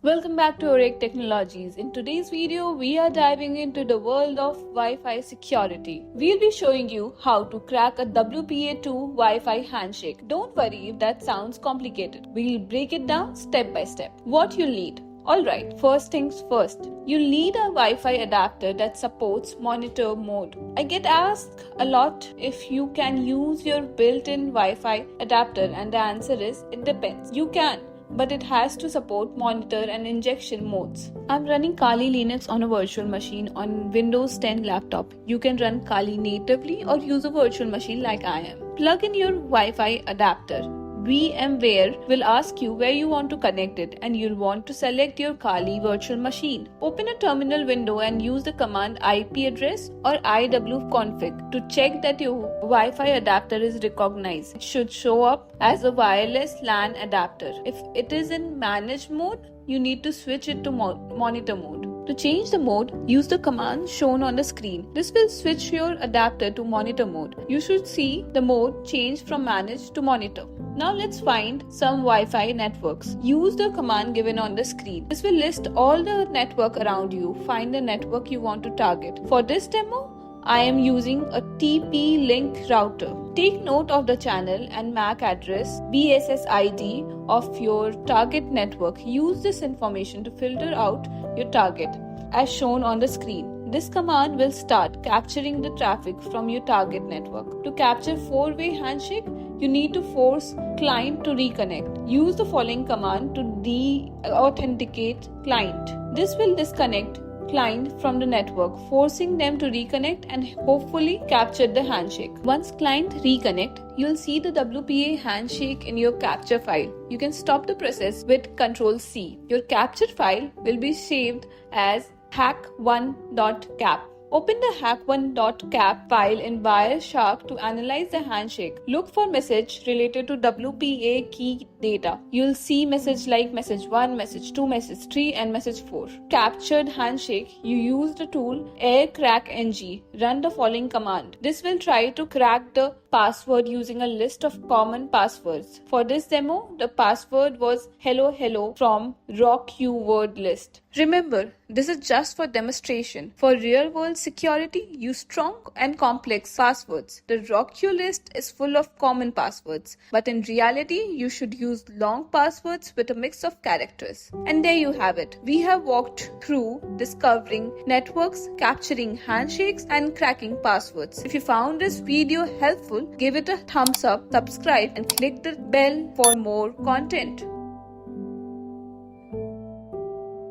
Welcome back to Orage Technologies. In today's video, we are diving into the world of Wi-Fi security. We'll be showing you how to crack a WPA2 Wi-Fi handshake. Don't worry if that sounds complicated. We'll break it down step by step. What you'll need. Alright, first things first. You'll need a Wi-Fi adapter that supports monitor mode. I get asked a lot if you can use your built-in Wi-Fi adapter, and the answer is it depends. You can, but it has to support monitor and injection modes. I'm running Kali Linux on a virtual machine on Windows 10 laptop. You can run Kali natively or use a virtual machine like I am. Plug in your Wi-Fi adapter. VMware will ask you where you want to connect it, and you'll want to select your Kali virtual machine. Open a terminal window and use the command IP address or iwconfig to check that your Wi-Fi adapter is recognized. It should show up as a wireless LAN adapter. If it is in managed mode, you need to switch it to monitor mode. To change the mode, use the command shown on the screen. This will switch your adapter to monitor mode. You should see the mode change from managed to monitor. Now let's find some Wi-Fi networks. Use the command given on the screen. This will list all the network around you. Find the network you want to target. For this demo, I am using a TP-Link router. Take note of the channel and MAC address, BSSID of your target network. Use this information to filter out your target as shown on the screen. This command will start capturing the traffic from your target network. To capture 4-way handshake, you need to force client to reconnect. Use the following command to de-authenticate client. This will disconnect client from the network, forcing them to reconnect and hopefully capture the handshake. Once client reconnect, you'll see the WPA handshake in your capture file. You can stop the process with Ctrl+C. Your capture file will be saved as hack1.cap. Open the hack1.cap file in Wireshark to analyze the handshake. Look for message related to WPA key data. You'll see message like message 1, message 2, message 3 and message 4. Captured handshake, you use the tool aircrackng. Run the following command. This will try to crack the password using a list of common passwords. For this demo, the password was hello from ROQ list. Remember, this is just for demonstration. For real-world security, use strong and complex passwords. The ROQ list is full of common passwords, but in reality, you should use long passwords with a mix of characters. And there you have it. We have walked through discovering networks, capturing handshakes, and cracking passwords. If you found this video helpful, give it a thumbs up, subscribe, and click the bell for more content.